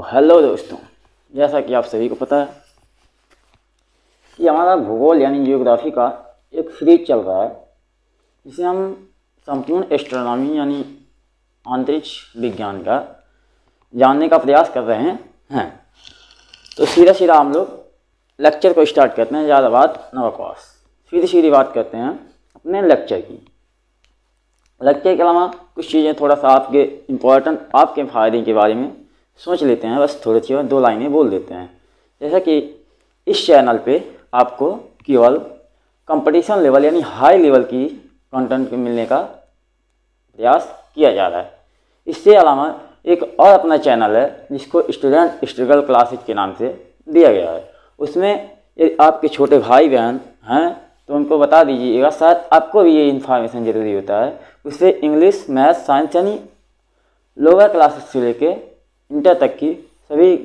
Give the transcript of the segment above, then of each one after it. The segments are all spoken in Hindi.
तो हेलो दोस्तों, जैसा कि आप सभी को पता है कि हमारा भूगोल यानी जियोग्राफी का एक सीरीज चल रहा है जिसे हम संपूर्ण एस्ट्रोनॉमी यानी अंतरिक्ष विज्ञान का जानने का प्रयास कर रहे हैं। तो सीधा सीधा हम लोग लेक्चर को स्टार्ट करते हैं। ज़्यादा बात न बकवास, सीधी सीधी बात करते हैं अपने लेक्चर की। लेक्चर के अलावा कुछ चीज़ें थोड़ा सा आपके इम्पोर्टेंट आपके फ़ायदे के बारे में सोच लेते हैं, बस थोड़ी सी 2 लाइनें बोल देते हैं। जैसा कि इस चैनल पे आपको केवल कंपटीशन लेवल यानी हाई लेवल की कंटेंट मिलने का प्रयास किया जा रहा है। इससे अलावा एक और अपना चैनल है जिसको स्टूडेंट स्ट्रगल क्लासेज के नाम से दिया गया है। उसमें आपके छोटे भाई बहन हैं तो उनको बता दीजिएगा, शायद आपको भी ये इन्फॉर्मेशन ज़रूरी होता है। उससे इंग्लिश, मैथ, साइंस यानी लोअर क्लासेस से लेके इंटर तक की सभी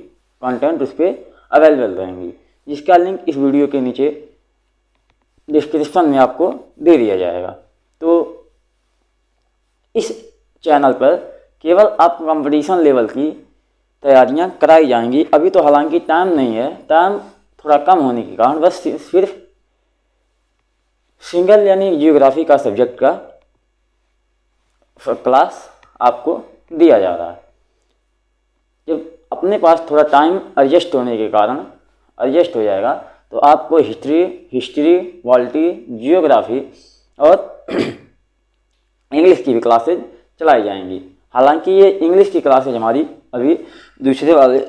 कंटेंट उस पर अवेलेबल रहेंगी, जिसका लिंक इस वीडियो के नीचे डिस्क्रिप्शन में आपको दे दिया जाएगा। तो इस चैनल पर केवल आप कंपटीशन लेवल की तैयारियां कराई जाएंगी। अभी तो हालांकि टाइम नहीं है, टाइम थोड़ा कम होने के कारण बस सिर्फ सिंगल यानी जियोग्राफी का सब्जेक्ट का क्लास आपको दिया जा रहा है। जब अपने पास थोड़ा टाइम एडजस्ट होने के कारण एडजस्ट हो जाएगा तो आपको हिस्ट्री, पॉलिटी, जियोग्राफी और इंग्लिश की भी क्लासेज चलाई जाएंगी। हालांकि ये इंग्लिश की क्लासेज हमारी अभी दूसरे वाले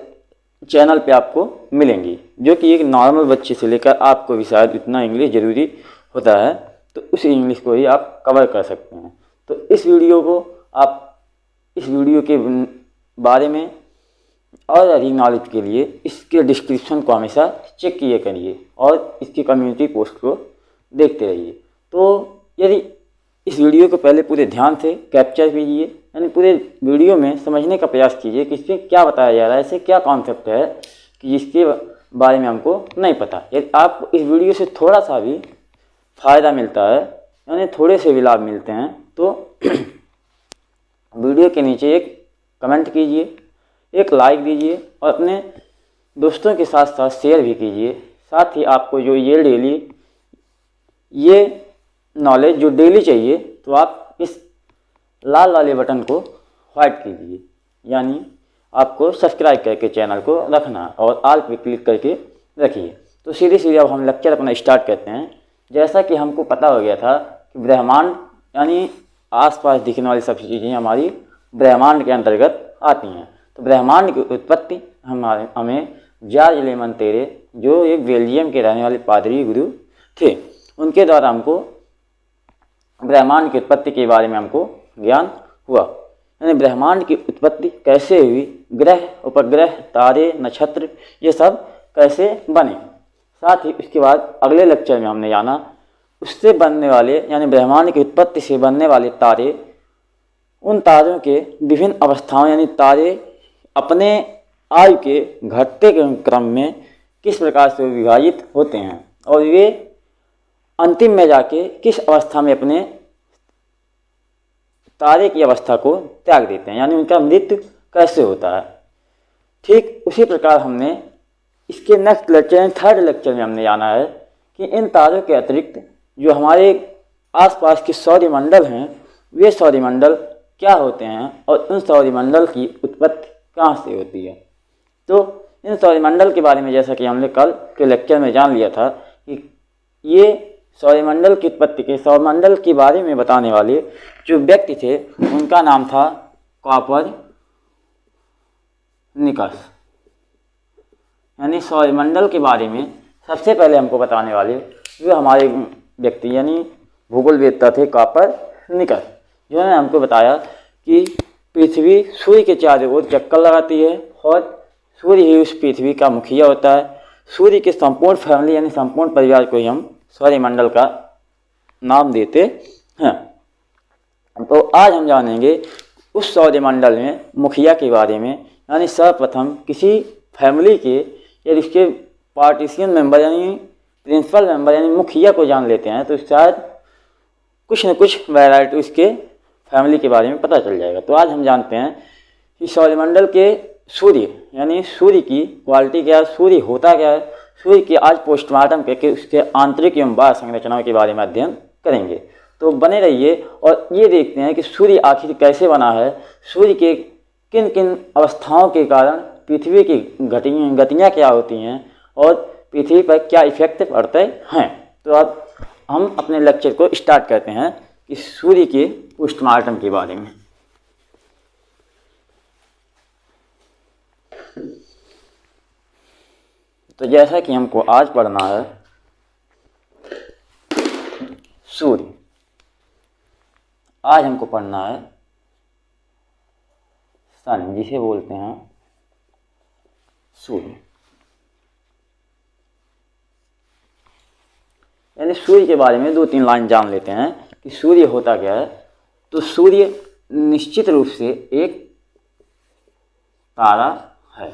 चैनल पे आपको मिलेंगी, जो कि एक नॉर्मल बच्चे से लेकर आपको भी शायद इतना इंग्लिश ज़रूरी होता है तो उस इंग्लिश को ही आप कवर कर सकते हैं। तो इस वीडियो के बारे में और अधिक नॉलेज के लिए इसके डिस्क्रिप्शन को हमेशा चेक किए करिए और इसकी कम्युनिटी पोस्ट को देखते रहिए। तो यदि इस वीडियो को पहले पूरे ध्यान से कैप्चर कीजिए, यानी पूरे वीडियो में समझने का प्रयास कीजिए कि इसमें क्या बताया जा रहा है, ऐसे क्या कॉन्सेप्ट है कि जिसके बारे में हमको नहीं पता। यदि आप इस वीडियो से थोड़ा सा भी फ़ायदा मिलता है यानी थोड़े से भी लाभ मिलते हैं तो वीडियो के नीचे एक कमेंट कीजिए, एक लाइक दीजिए और अपने दोस्तों के साथ साथ शेयर भी कीजिए। साथ ही आपको जो ये नॉलेज जो डेली चाहिए तो आप इस लाल वाले बटन को व्हाइट कीजिए, यानी आपको सब्सक्राइब करके चैनल को रखना और ऑल पे क्लिक करके रखिए। तो सीधे सीधे अब हम लेक्चर अपना स्टार्ट करते हैं। जैसा कि हमको पता हो गया था कि ब्रह्मांड यानी आसपास दिखने वाली सभी चीज़ें हमारी ब्रह्मांड के अंतर्गत आती हैं। तो ब्रह्मांड की उत्पत्ति हमें जॉर्ज लेमन तेरे, जो एक बेल्जियम के रहने वाले पादरी गुरु थे, उनके द्वारा हमको ब्रह्मांड की उत्पत्ति के बारे में हमको ज्ञान हुआ। यानी ब्रह्मांड की उत्पत्ति कैसे हुई, ग्रह, उपग्रह, तारे, नक्षत्र ये सब कैसे बने। साथ ही उसके बाद अगले लेक्चर में हमने जाना उससे बनने वाले यानी ब्रह्मांड की उत्पत्ति से बनने वाले तारे, उन तारों के विभिन्न अवस्थाओं यानी तारे अपने आयु के घटते के क्रम में किस प्रकार से विभाजित होते हैं और वे अंतिम में जाके किस अवस्था में अपने तारे की अवस्था को त्याग देते हैं, यानी उनका मृत्यु कैसे होता है। ठीक उसी प्रकार हमने इसके नेक्स्ट लेक्चर थर्ड लेक्चर में हमने जाना है कि इन तारों के अतिरिक्त जो हमारे आसपास के सौरमंडल हैं वे सौरमंडल क्या होते हैं और उन सौरमंडल की उत्पत्ति कहाँ से होती है। तो इन सौरमंडल के बारे में जैसा कि हमने कल के लेक्चर में जान लिया था कि ये सौरमंडल की उत्पत्ति के सौरमंडल के बारे में बताने वाले जो व्यक्ति थे उनका नाम था कोपरनिकस। यानी सौरमंडल के बारे में सबसे पहले हमको बताने वाले वो हमारे व्यक्ति यानी भूगोलवेत्ता थे कोपरनिकस, जिन्होंने हमको बताया कि पृथ्वी सूर्य के चारों ओर चक्कर लगाती है और सूर्य ही उस पृथ्वी का मुखिया होता है। सूर्य के संपूर्ण फैमिली यानी संपूर्ण परिवार को ही हम सौरमंडल का नाम देते हैं। तो आज हम जानेंगे उस सौरमंडल में मुखिया के बारे में, यानी सर्वप्रथम किसी फैमिली के या इसके पार्टीशियन मेंबर यानी प्रिंसिपल मेंबर यानी मुखिया को जान लेते हैं तो शायद कुछ न कुछ वैरायटी उसके फैमिली के बारे में पता चल जाएगा। तो आज हम जानते हैं कि सौरमंडल के सूर्य यानी सूर्य की क्वालिटी क्या है, सूर्य होता क्या है, सूर्य की आज पोस्टमार्टम करके उसके आंतरिक एवं बाह्य संरचनाओं के बारे में अध्ययन करेंगे। तो बने रहिए और ये देखते हैं कि सूर्य आखिर कैसे बना है, सूर्य के किन किन अवस्थाओं के कारण पृथ्वी की गतियाँ क्या होती हैं और पृथ्वी पर क्या इफेक्ट पड़ते हैं। तो अब हम अपने लेक्चर को स्टार्ट करते हैं कि सूर्य के पोस्टमार्टम के बारे में। तो जैसा कि हमको आज पढ़ना है सूर्य, आज हमको पढ़ना है सन, जिसे बोलते हैं सूर्य। यानी सूर्य के बारे में 2-3 लाइन जान लेते हैं कि सूर्य होता क्या है। तो सूर्य निश्चित रूप से एक तारा है।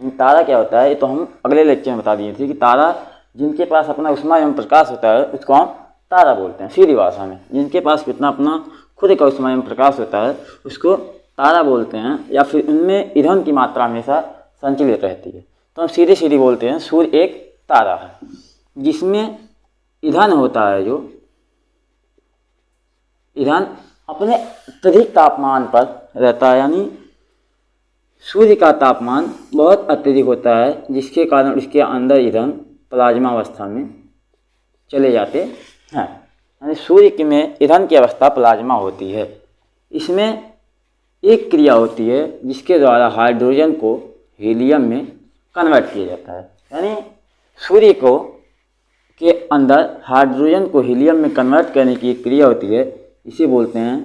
तारा क्या होता है ये तो हम अगले लेक्चर में बता दिए थे कि तारा जिनके पास अपना ऊष्मा एवं प्रकाश होता है उसको हम तारा बोलते हैं सीधी भाषा में। जिनके पास कितना अपना खुद का ऊष्मा एवं प्रकाश होता है उसको तारा बोलते हैं, या फिर उनमें ईंधन की मात्रा हमेशा संचलित रहती है। तो हम सीधे सीधे बोलते हैं सूर्य एक तारा है जिसमें ईंधन होता है, जो ईंधन अपने अत्यधिक तापमान पर रहता है। यानी सूर्य का तापमान बहुत अत्यधिक होता है जिसके कारण उसके अंदर ईंधन प्लाज्मा अवस्था में चले जाते हैं। यानी सूर्य में ईंधन की अवस्था प्लाज्मा होती है। इसमें एक क्रिया होती है जिसके द्वारा हाइड्रोजन को हीलियम में कन्वर्ट किया जाता है। यानी सूर्य को के अंदर हाइड्रोजन को हीलियम में कन्वर्ट करने की एक क्रिया होती है, इसे बोलते हैं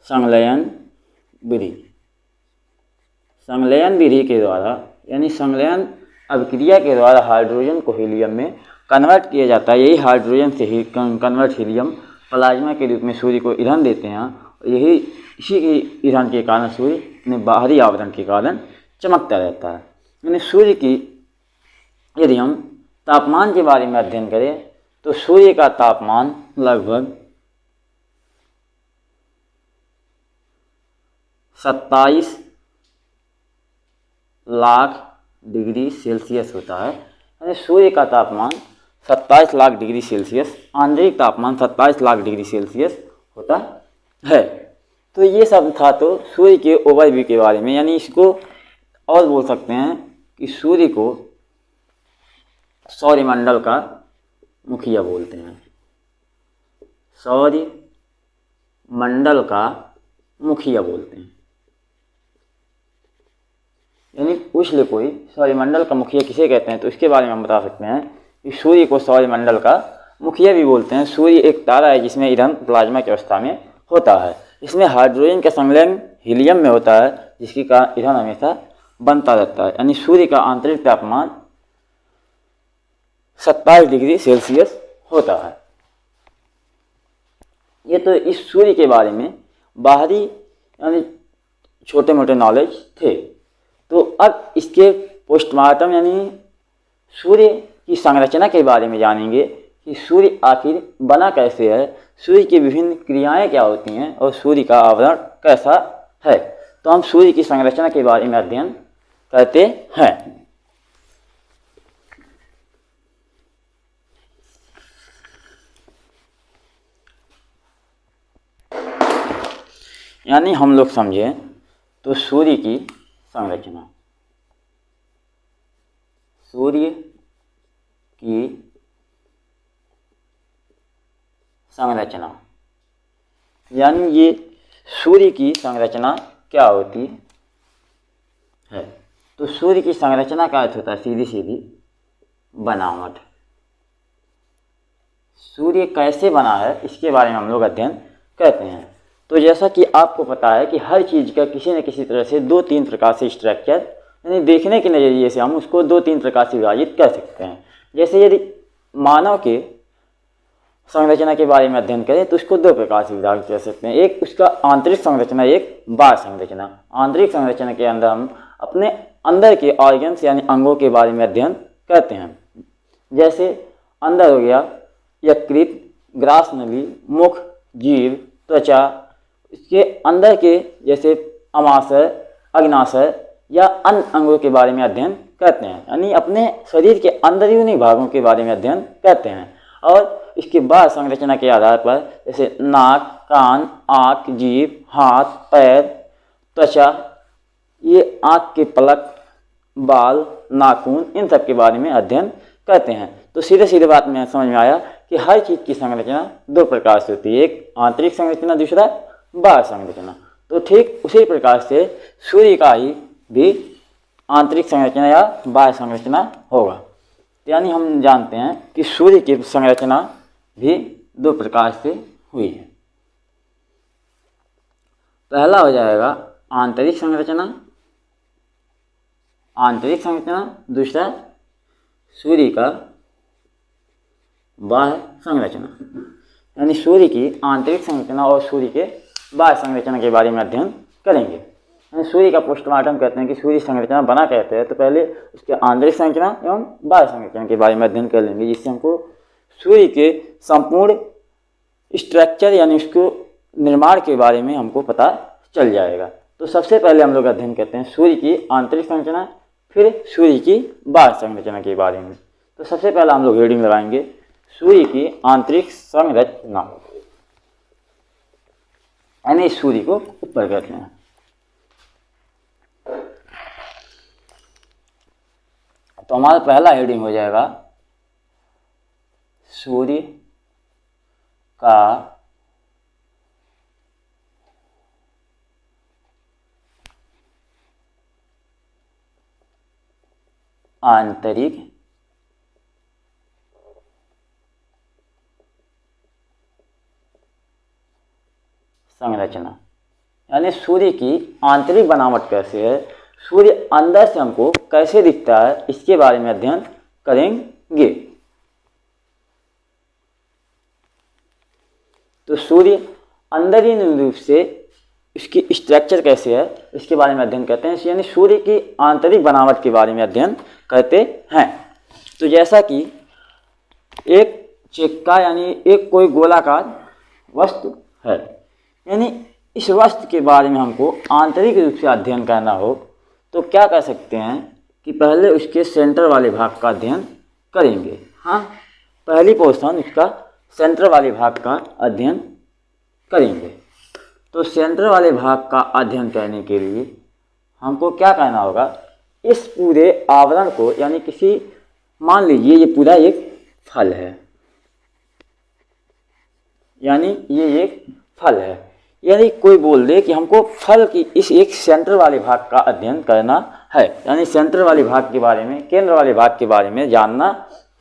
संलयन विधि। संलयन विधि के द्वारा यानी संलयन अभिक्रिया के द्वारा हाइड्रोजन को हीलियम में कन्वर्ट किया जाता है। यही हाइड्रोजन से ही कन्वर्ट हीलियम प्लाज्मा के रूप में सूर्य को ईंधन देते हैं। यही इसी के ईंधन के कारण सूर्य अपने बाहरी आवरण के कारण चमकता रहता है। यानी सूर्य की यदि हम तापमान के बारे में अध्ययन करें तो सूर्य का तापमान लगभग 27 लाख डिग्री सेल्सियस होता है। यानी सूर्य का तापमान 27 लाख डिग्री सेल्सियस, आंतरिक तापमान 27 लाख डिग्री सेल्सियस होता है। तो ये सब था तो सूर्य के ओवरव्यू के बारे में। यानी इसको और बोल सकते हैं कि सूर्य को सौरमंडल का मुखिया बोलते हैं। सौर मंडल का मुखिया बोलते हैं। यानी पूछ ले कोई सौरमंडल का मुखिया किसे कहते हैं तो इसके बारे में हम बता सकते हैं कि सूर्य को सौरमंडल का मुखिया भी बोलते हैं। सूर्य एक तारा है जिसमें ईंधन प्लाज्मा की अवस्था में होता है। इसमें हाइड्रोजन का संलयन हीलियम में होता है जिसके कारण ईंधन हमेशा बनता रहता है। यानी सूर्य का आंतरिक तापमान 27 डिग्री सेल्सियस होता है। ये तो इस सूर्य के बारे में बाहरी यानी छोटे मोटे नॉलेज थे। तो अब इसके पोस्टमार्टम यानी सूर्य की संरचना के बारे में जानेंगे कि सूर्य आखिर बना कैसे है, सूर्य की विभिन्न क्रियाएं क्या होती हैं और सूर्य का आवरण कैसा है। तो हम सूर्य की संरचना के बारे में अध्ययन करते हैं। यानी हम लोग समझें तो सूर्य की संरचना, सूर्य की संरचना यानी ये सूर्य की संरचना क्या होती है। तो सूर्य की संरचना का अर्थ होता है सीधी सीधी बनावट। सूर्य कैसे बना है इसके बारे में हम लोग अध्ययन करते हैं। तो जैसा कि आपको पता है कि हर चीज़ का किसी न किसी तरह से 2-3 प्रकार से स्ट्रक्चर यानी देखने के नज़रिए से हम उसको 2-3 प्रकार से विभाजित कर सकते हैं। जैसे यदि मानव के संरचना के बारे में अध्ययन करें तो उसको 2 प्रकार से विभाजित कर सकते हैं। एक उसका आंतरिक संरचना, एक बाह्य संरचना। आंतरिक संरचना के अंदर हम अपने अंदर के ऑर्गन्स यानी अंगों के बारे में अध्ययन करते हैं। जैसे अंदर हो गया यकृत, ग्रास नली, मुख, जीभ, त्वचा। इसके अंदर के जैसे अमाशय, अग्नाशय, या अन्य अंगों के बारे में अध्ययन करते हैं, यानी अपने शरीर के अंदरूनी भागों के बारे में अध्ययन करते हैं। और इसके बाद संरचना के आधार पर जैसे नाक, कान, आँख, जीभ, हाथ, पैर, त्वचा, ये आँख के पलक, बाल, नाखून, इन सब के बारे में अध्ययन करते हैं। तो सीधे सीधे बात में समझ में आया कि हर चीज़ की संरचना दो प्रकार से होती है, एक आंतरिक संरचना, दूसरा बाह्य संरचना। तो ठीक उसी प्रकार से सूर्य का ही भी आंतरिक संरचना या बाह्य संरचना होगा। यानी हम जानते हैं कि सूर्य की संरचना भी दो प्रकार से हुई है। पहला हो जाएगा आंतरिक संरचना, दूसरा सूर्य का बाह्य संरचना। यानी सूर्य की आंतरिक संरचना और सूर्य के बाह्य संरचना के बारे में अध्ययन करेंगे। यानी सूर्य का पोस्टमार्टम कहते हैं कि सूर्य संरचना बना कहते हैं, तो पहले उसके आंतरिक संरचना एवं बाह्य संरचना के बारे में अध्ययन कर लेंगे, जिससे हमको सूर्य के संपूर्ण स्ट्रक्चर यानी उसको निर्माण के बारे में हमको पता चल जाएगा। तो सबसे पहले हम लोग अध्ययन करते हैं सूर्य की आंतरिक संरचना, फिर सूर्य की बाह्य संरचना के बारे में। तो सबसे पहले हम लोग हेडिंग लगाएंगे सूर्य की आंतरिक संरचना, यानी सूर्य को ऊपर कहते हैं। तो हमारा पहला हेडिंग हो जाएगा सूर्य का आंतरिक संरचना, यानी सूर्य की आंतरिक बनावट कैसे है, सूर्य अंदर से हमको कैसे दिखता है, इसके बारे में अध्ययन करेंगे। तो सूर्य अंदरूनी रूप से इसकी स्ट्रक्चर कैसे है, इसके बारे में अध्ययन करते हैं, यानी सूर्य की आंतरिक बनावट के बारे में अध्ययन करते हैं। तो जैसा कि एक चक्का यानी एक कोई गोलाकार वस्तु है, यानी इस वस्तु के बारे में हमको आंतरिक रूप से अध्ययन करना हो तो क्या कर सकते हैं कि पहले उसके सेंटर वाले भाग का अध्ययन करेंगे। हाँ, पहली पोर्शन उसका सेंटर वाले भाग का अध्ययन करेंगे। तो सेंटर वाले भाग का अध्ययन करने के लिए हमको क्या करना होगा, इस पूरे आवरण को, यानी किसी, मान लीजिए ये पूरा एक फल है, यानी ये एक फल है, यानी कोई बोल दे कि हमको फल की इस एक सेंटर वाले भाग का अध्ययन करना है, यानी सेंटर वाले भाग के बारे में, केंद्र वाले भाग के बारे में जानना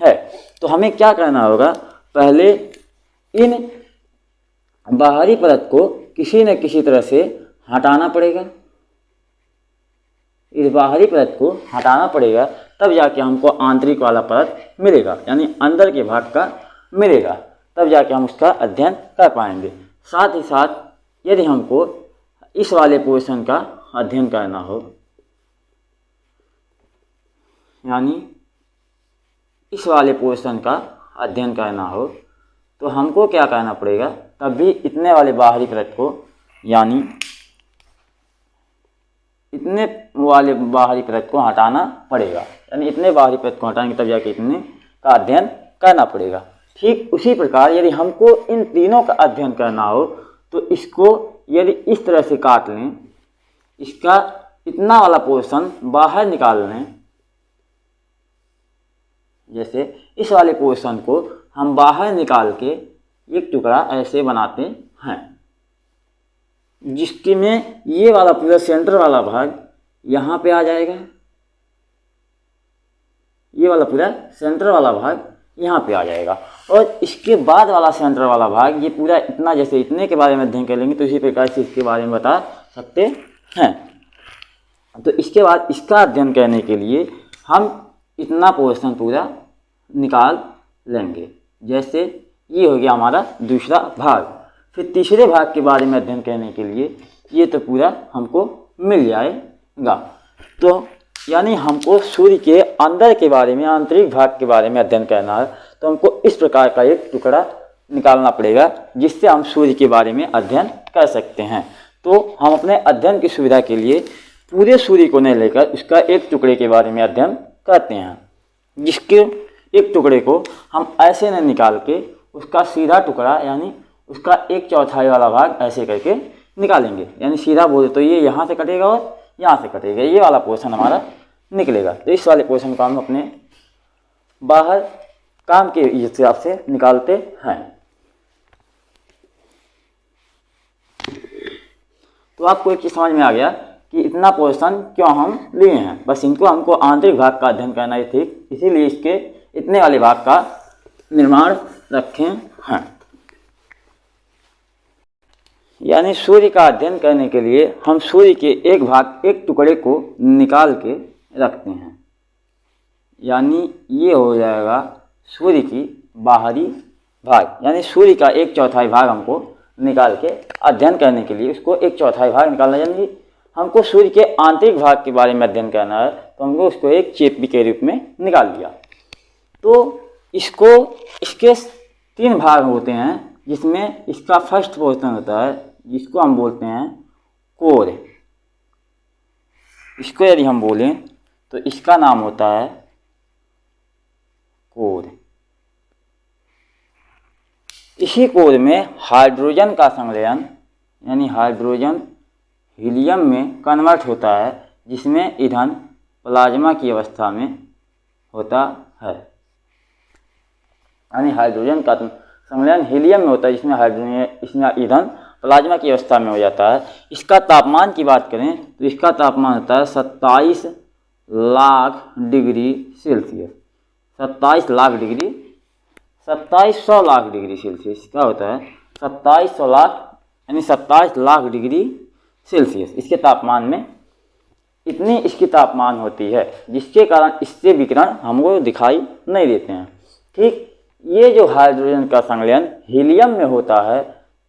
है। तो हमें क्या करना होगा, पहले इन बाहरी परत को किसी न किसी तरह से हटाना पड़ेगा, इस बाहरी परत को हटाना पड़ेगा, तब जाके हमको आंतरिक वाला परत मिलेगा, यानी अंदर के भाग का मिलेगा, तब जाके हम उसका अध्ययन कर पाएंगे। साथ ही साथ यदि हमको इस वाले पोर्शन का अध्ययन करना हो, यानी इस वाले पोर्शन का अध्ययन करना हो, तो हमको क्या करना पड़ेगा, तब भी इतने वाले बाहरी परत को, यानी इतने वाले बाहरी परत को हटाना पड़ेगा, यानी इतने बाहरी परत को हटाएंगे तब जाके इतने का अध्ययन करना पड़ेगा। ठीक उसी प्रकार यदि हमको इन तीनों का अध्ययन करना हो तो इसको यदि इस तरह से काट लें, इसका इतना वाला पोर्शन बाहर निकाल लें, जैसे इस वाले पोर्शन को हम बाहर निकाल के एक टुकड़ा ऐसे बनाते हैं, जिसके में ये वाला पूरा सेंटर वाला भाग यहाँ पे आ जाएगा, ये वाला पूरा सेंटर वाला भाग यहाँ पे आ जाएगा, और इसके बाद वाला सेंटर वाला भाग ये पूरा इतना, जैसे इतने के बारे में अध्ययन कर लेंगे तो इसी प्रकार से इसके बारे में बता सकते हैं। तो इसके बाद इसका अध्ययन करने के लिए हम इतना पोर्शन पूरा निकाल लेंगे, जैसे ये हो गया हमारा दूसरा भाग। फिर तीसरे भाग के बारे में अध्ययन करने के लिए ये तो पूरा हमको मिल जाएगा। तो यानी हमको सूर्य के अंदर के बारे में, आंतरिक भाग के बारे में अध्ययन करना है, तो हमको इस प्रकार का एक टुकड़ा निकालना पड़ेगा, जिससे हम सूर्य के बारे में अध्ययन कर सकते हैं। तो हम अपने अध्ययन की सुविधा के लिए पूरे सूर्य को नहीं लेकर उसका एक टुकड़े के बारे में अध्ययन करते हैं, जिसके एक टुकड़े को हम ऐसे न निकाल के उसका सीधा टुकड़ा यानी उसका 1/4 वाला भाग ऐसे करके निकालेंगे, यानी सीधा बोले तो ये यहाँ से कटेगा और यहाँ से कटेगा, ये वाला पोर्शन हमारा निकलेगा। तो इस वाले पोर्शन को हम अपने बाहर काम के हिसाब से निकालते हैं। तो आपको एक चीज़ समझ में आ गया कि इतना पोर्शन क्यों हम लिए हैं, बस इनको हमको आंतरिक भाग का अध्ययन करना ही ठीक, इसीलिए इसके इतने वाले भाग का निर्माण रखे हैं। यानी सूर्य का अध्ययन करने के लिए हम सूर्य के एक टुकड़े को निकाल के रखते हैं, यानी ये हो जाएगा सूर्य की बाहरी भाग, यानी सूर्य का 1/4 भाग हमको निकाल के अध्ययन करने के लिए उसको 1/4 भाग निकालना, यानी हमको सूर्य के आंतरिक भाग के बारे में अध्ययन करना है तो हमको उसको एक चेपी के रूप में निकाल दिया। तो इसके 3 भाग होते हैं, जिसमें इसका फर्स्ट पोर्शन होता है जिसको हम बोलते हैं कोर। इसको यदि हम बोलें तो इसका नाम होता है कोर। इसी कोर में हाइड्रोजन का संलयन यानी हाइड्रोजन हीलियम में कन्वर्ट होता है, जिसमें ईंधन प्लाज्मा की अवस्था में होता है। यानी हाइड्रोजन का संलयन हीलियम में होता है, इसमें ईंधन प्लाज्मा की अवस्था में हो जाता है। इसका तापमान की बात करें तो इसका तापमान होता है 27 lakh degree Celsius. 27 lakh degree 2700 lakh degree Celsius का होता है 2700 लाख यानी 27 लाख डिग्री सेल्सियस। इसके तापमान में इतनी इसकी तापमान होती है, जिसके कारण इससे विकिरण हमको दिखाई नहीं देते हैं। ठीक ये जो हाइड्रोजन का संलयन हीलियम में होता है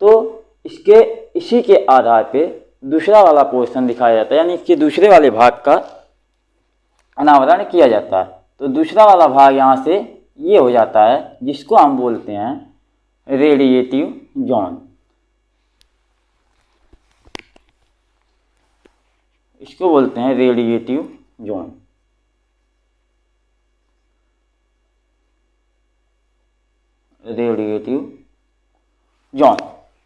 तो इसी के आधार पे दूसरा वाला पोर्शन दिखाया जाता है, यानी इसके दूसरे वाले भाग का अनावरण किया जाता है। तो दूसरा वाला भाग यहाँ से ये हो जाता है, जिसको हम बोलते हैं रेडिएटिव जोन। इसको बोलते हैं रेडिएटिव जोन।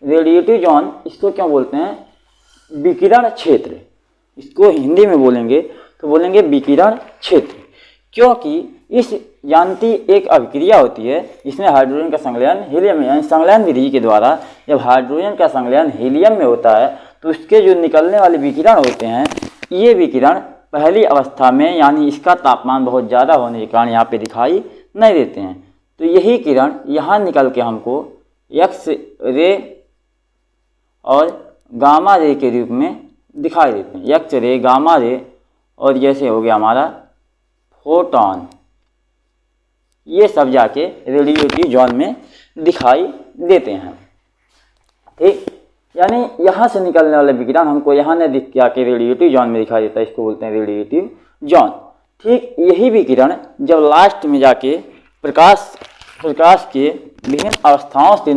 रेडिएटिव जोन इसको क्यों बोलते हैं? विकिरण क्षेत्र। इसको हिंदी में बोलेंगे तो बोलेंगे विकिरण क्षेत्र, क्योंकि इस यांत्रिकी एक अभिक्रिया होती है जिसमें हाइड्रोजन का संलयन हीलियम में, यानी संलयन विधि के द्वारा जब हाइड्रोजन का संलयन हीलियम में होता है तो उसके जो निकलने वाले विकिरण होते हैं, ये विकिरण पहली अवस्था में यानी इसका तापमान बहुत ज़्यादा होने के कारण यहाँ पे दिखाई नहीं देते हैं। तो यही किरण यहाँ निकल के हमको एक्स रे और गामा रे के रूप में दिखाई देते हैं। एक्स रे, गामा रे और जैसे हो गया हमारा फोटॉन, ये सब जाके रेडिएटिव जोन में दिखाई देते हैं। ठीक, यानी यहाँ से निकलने वाले विकिरण हमको यहाँ न दिख के आके रेडिएटिव जोन में दिखाई देता है, इसको बोलते हैं रेडिएटिव जोन। ठीक यही विकिरण जब लास्ट में जाके प्रकाश के विभिन्न अवस्थाओं से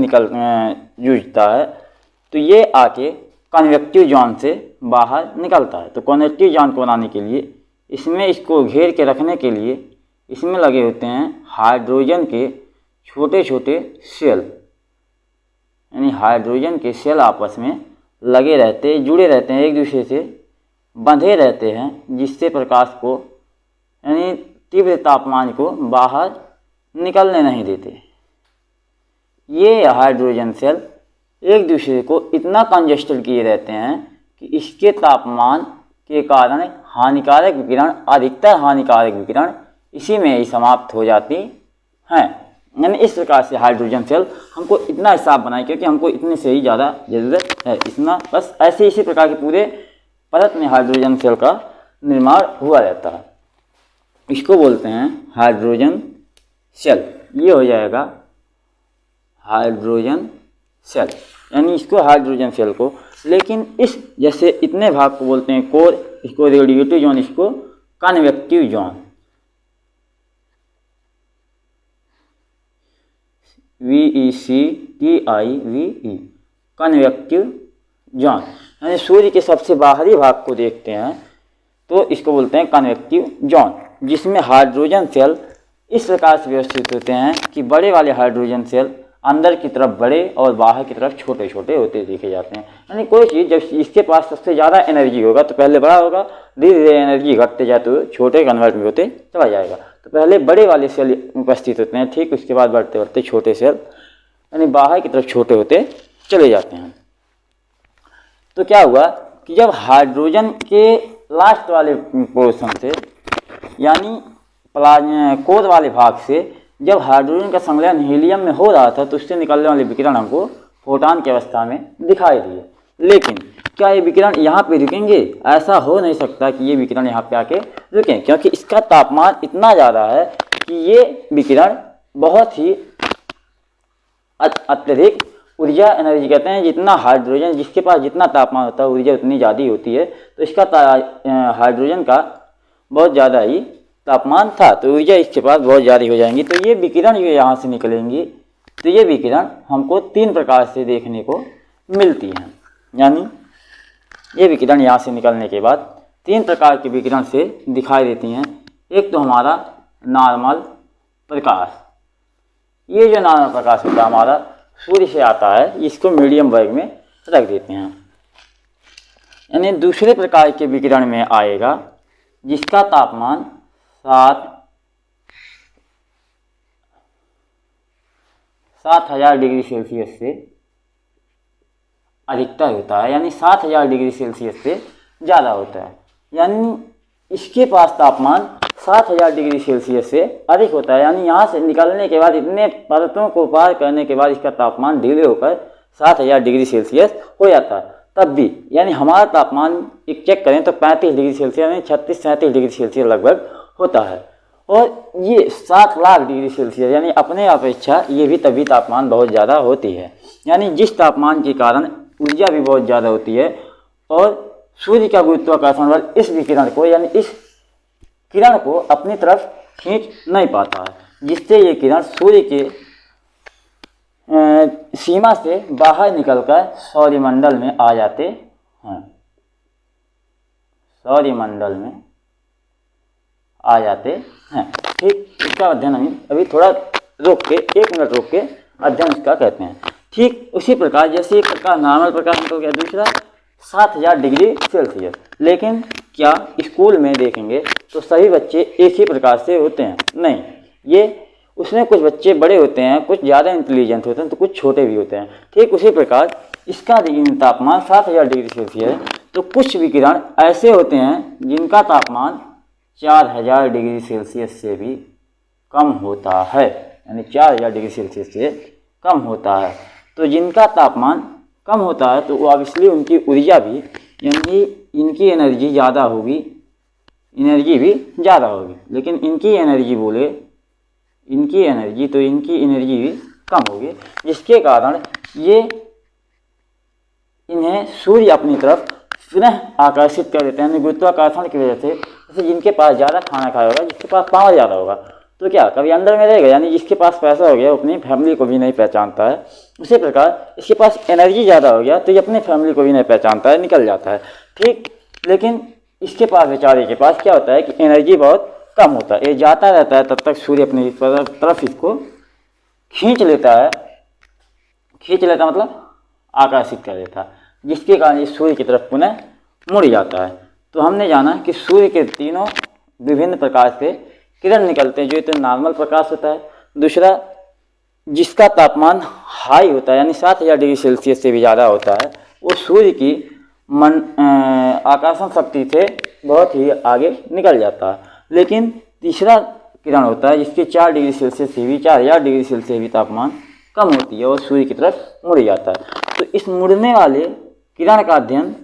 जूझता है तो ये आके कन्वेक्टिव जोन से बाहर निकलता है। तो कन्वेक्टिव जोन को बनाने के लिए इसको घेर के रखने के लिए इसमें लगे होते हैं हाइड्रोजन के छोटे छोटे सेल, यानी हाइड्रोजन के सेल आपस में लगे रहते, जुड़े रहते हैं, एक दूसरे से बंधे रहते हैं, जिससे प्रकाश को यानी तीव्र तापमान को बाहर निकलने नहीं देते। ये हाइड्रोजन सेल एक दूसरे को इतना कंजेस्टेड किए रहते हैं कि इसके तापमान के कारण हानिकारक विकिरण, अधिकतर हानिकारक विकिरण इसी में ही समाप्त हो जाती हैं। यानी इस प्रकार से हाइड्रोजन सेल हमको इतना हिसाब बनाए क्योंकि हमको इतने से ही ज़्यादा ज़रूरत है, इतना बस ऐसे इसी प्रकार के पूरे परत में हाइड्रोजन सेल का निर्माण हुआ रहता है। इसको बोलते हैं हाइड्रोजन सेल। ये हो जाएगा हाइड्रोजन सेल, यानी इसको हाइड्रोजन सेल को, लेकिन इस जैसे इतने भाग को बोलते हैं कोर, इसको रेडिएटिव जोन, इसको convective zone. VECTIVE convective zone, यानी सूर्य के सबसे बाहरी भाग को देखते हैं तो इसको बोलते हैं कन्वेक्टिव जोन, जिसमें हाइड्रोजन सेल इस प्रकार से व्यवस्थित होते हैं कि बड़े वाले हाइड्रोजन सेल अंदर की तरफ बड़े और बाहर की तरफ छोटे छोटे होते देखे जाते हैं। यानी कोई चीज़ जब इसके पास सबसे ज़्यादा एनर्जी होगा तो पहले बड़ा होगा, धीरे धीरे एनर्जी घटते जाते हुए छोटे कन्वर्ट में होते चला जाएगा। तो पहले बड़े वाले सेल उपस्थित होते हैं, ठीक उसके बाद बढ़ते बढ़ते छोटे सेल यानी बाहर की तरफ छोटे होते चले जाते हैं। तो क्या हुआ कि जब हाइड्रोजन के लास्ट वाले पोर्शन से यानी कोर वाले भाग से जब हाइड्रोजन का संलयन हीलियम में हो रहा था तो उससे निकलने वाले विकिरण हमको फोटॉन की अवस्था में दिखाई दिए। लेकिन क्या ये विकिरण यहाँ पे रुकेंगे? ऐसा हो नहीं सकता कि ये विकिरण यहाँ पे आके रुकें, क्योंकि इसका तापमान इतना ज़्यादा है कि ये विकिरण बहुत ही अत्यधिक ऊर्जा एनर्जी कहते हैं। जितना हाइड्रोजन जिसके पास जितना तापमान होता है ऊर्जा उतनी ज़्यादा होती है, तो इसका हाइड्रोजन का बहुत ज़्यादा ही तापमान था तो ऊर्जा इसके पास बहुत ज़्यादा हो जाएंगी। तो ये विकिरण जो यहाँ से निकलेंगी तो ये विकिरण हमको 3 प्रकार से देखने को मिलती हैं। यानी ये विकिरण यहाँ से निकलने के बाद 3 प्रकार के विकिरण से दिखाई देती हैं। एक तो हमारा नॉर्मल प्रकाश, ये जो नॉर्मल प्रकाश होता है हमारा सूर्य से आता है, इसको मीडियम वर्ग में रख देते हैं। यानी दूसरे प्रकार के विकिरण में आएगा जिसका तापमान 7000 डिग्री सेल्सियस से अधिकतर होता है, यानी 7000 डिग्री सेल्सियस से ज़्यादा होता है। यानी इसके पास तापमान 7000 डिग्री सेल्सियस से अधिक होता है। यानी यहाँ से निकलने के बाद इतने परतों को पार करने के बाद इसका तापमान धीरे होकर 7000 डिग्री सेल्सियस हो जाता है। तब भी यानी हमारा तापमान एक चेक करें तो 35 डिग्री सेल्सियस यानी 36-37 डिग्री सेल्सियस लगभग होता है। और ये 7 लाख डिग्री सेल्सियस यानी अपने अपेक्षा ये भी तभी तापमान बहुत ज़्यादा होती है। यानी जिस तापमान के कारण ऊर्जा भी बहुत ज़्यादा होती है और सूर्य का गुरुत्वाकर्षण बल इस विकिरण को यानी इस किरण को अपनी तरफ खींच नहीं पाता है, जिससे ये किरण सूर्य के सीमा से बाहर निकलकर सौरमंडल में आ जाते हैं। सौरमंडल में आ जाते हैं। ठीक, इसका अध्ययन हम अभी थोड़ा रोक के 1 मिनट रोक के अध्ययन इसका कहते हैं। ठीक उसी प्रकार जैसे एक प्रकार नॉर्मल प्रकाश निकल गया, दूसरा 7000 डिग्री सेल्सियस। लेकिन क्या स्कूल में देखेंगे तो सभी बच्चे एक ही प्रकार से होते हैं? नहीं, ये उसमें कुछ बच्चे बड़े होते हैं, कुछ ज़्यादा इंटेलिजेंट होते हैं तो कुछ छोटे भी होते हैं। ठीक उसी प्रकार इसका तापमान 7000 डिग्री सेल्सियस है, तो कुछ विकिरण ऐसे होते हैं जिनका तापमान 4000 डिग्री सेल्सियस से भी कम होता है, यानी 4000 डिग्री सेल्सियस से कम होता है। तो जिनका तापमान कम होता है तो ऑब्वियसली उनकी ऊर्जा भी यानी इनकी एनर्जी ज़्यादा होगी, एनर्जी भी ज़्यादा होगी। लेकिन इनकी एनर्जी बोले इनकी एनर्जी तो इनकी एनर्जी भी कम होगी, जिसके कारण ये इन्हें सूर्य अपनी तरफ पुनः आकर्षित कर देते हैं गुरुत्वाकर्षण की वजह से। जैसे जिनके पास ज़्यादा खाना खाया होगा, जिसके पास पावर ज़्यादा होगा तो क्या कभी अंदर में रहेगा, यानी जिसके पास पैसा हो गया वो अपनी फैमिली को भी नहीं पहचानता है। उसी प्रकार इसके पास एनर्जी ज़्यादा हो गया तो ये अपनी फैमिली को भी नहीं पहचानता है, निकल जाता है। ठीक, लेकिन इसके पास बेचारे के पास क्या होता है कि एनर्जी बहुत कम होता है, ये जाता रहता है तब तक सूर्य अपनी तरफ इसको खींच लेता है, खींच लेता मतलब आकर्षित कर देता है, जिसके कारण ये सूर्य की तरफ पुनः मुड़ जाता है। तो हमने जाना कि सूर्य के तीनों विभिन्न प्रकार से किरण निकलते हैं, जो तो नॉर्मल प्रकाश होता है, दूसरा जिसका तापमान हाई होता है यानी 7000 डिग्री सेल्सियस से भी ज़्यादा होता है, वो सूर्य की आकर्षण शक्ति से बहुत ही आगे निकल जाता है। लेकिन तीसरा किरण होता है जिसके 4 डिग्री सेल्सियस से भी 4000 डिग्री सेल्सियस से भी तापमान कम होती है और सूर्य की तरफ मुड़ जाता है। तो इस मुड़ने वाले किरण का अध्ययन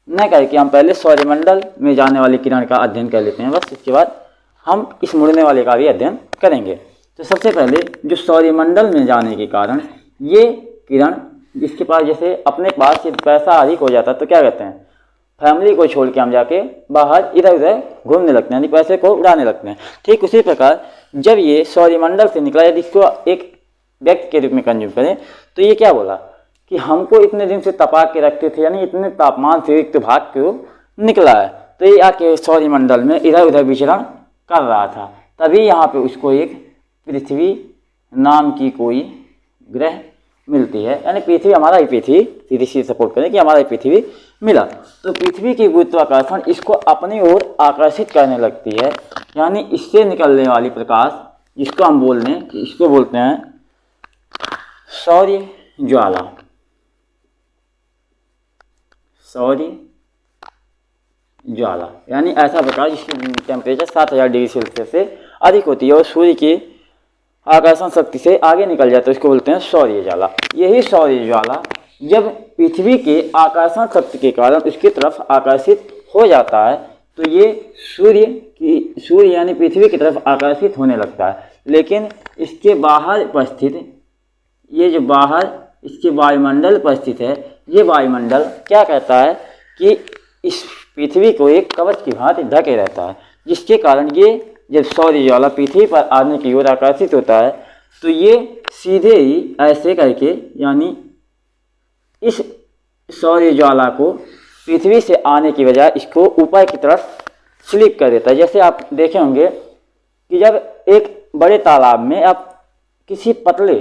न करके हम पहले सौरमंडल में जाने वाले किरण का अध्ययन कर लेते हैं, बस इसके बाद हम इस मुड़ने वाले का भी अध्ययन करेंगे। तो सबसे पहले जो सौरमंडल में जाने के कारण ये किरण जिसके पास जैसे अपने पास से पैसा अधिक हो जाता है तो क्या कहते हैं, फैमिली को छोड़ के हम जाके बाहर इधर उधर घूमने लगते हैं, यानी पैसे को उड़ाने लगते हैं। ठीक उसी प्रकार जब ये सौरमंडल से निकला, यदि इसको एक व्यक्ति के रूप में कंज्यूम करें तो ये क्या बोला कि हमको इतने दिन से तपा के रखते थे, यानी इतने तापमान से एक तो भाग के निकला है, तो ये आके सौरमंडल में इधर उधर विचरण कर रहा था। तभी यहाँ पे उसको एक पृथ्वी नाम की कोई ग्रह मिलती है, यानी पृथ्वी हमारा ही पृथ्वी सीधी सीधी सपोर्ट करें कि हमारा ही पृथ्वी मिला। तो पृथ्वी की गुरुत्वाकर्षण इसको अपनी ओर आकर्षित करने लगती है, यानी इससे निकलने वाली प्रकाश जिसको हम बोल रहे हैं कि इसको बोलते हैं सौर्य ज्वाला। सौर्य ज्वाला यानी ऐसा प्रकाश जिसकी टेम्परेचर 7000 डिग्री सेल्सियस से अधिक होती है और सूर्य की आकर्षण शक्ति से आगे निकल जाता है, इसको बोलते हैं सौर्य ज्वाला। यही सौर्य ज्वाला जब पृथ्वी के आकर्षण शक्ति के कारण उसकी तरफ आकर्षित हो जाता है तो ये सूर्य यानी पृथ्वी की तरफ आकर्षित होने लगता है। लेकिन इसके बाहर उपस्थित ये जो बाहर इसके वायुमंडल उपस्थित है, ये वायुमंडल क्या कहता है कि इस पृथ्वी को एक कवच की भांति ढके रहता है, जिसके कारण ये जब सौर्य ज्वाला पृथ्वी पर आने की ओर आकर्षित होता है तो ये सीधे ही ऐसे करके यानी इस सौर्य ज्वाला को पृथ्वी से आने की बजाय इसको ऊपर की तरफ स्लिप कर देता है। जैसे आप देखे होंगे कि जब एक बड़े तालाब में आप किसी पतले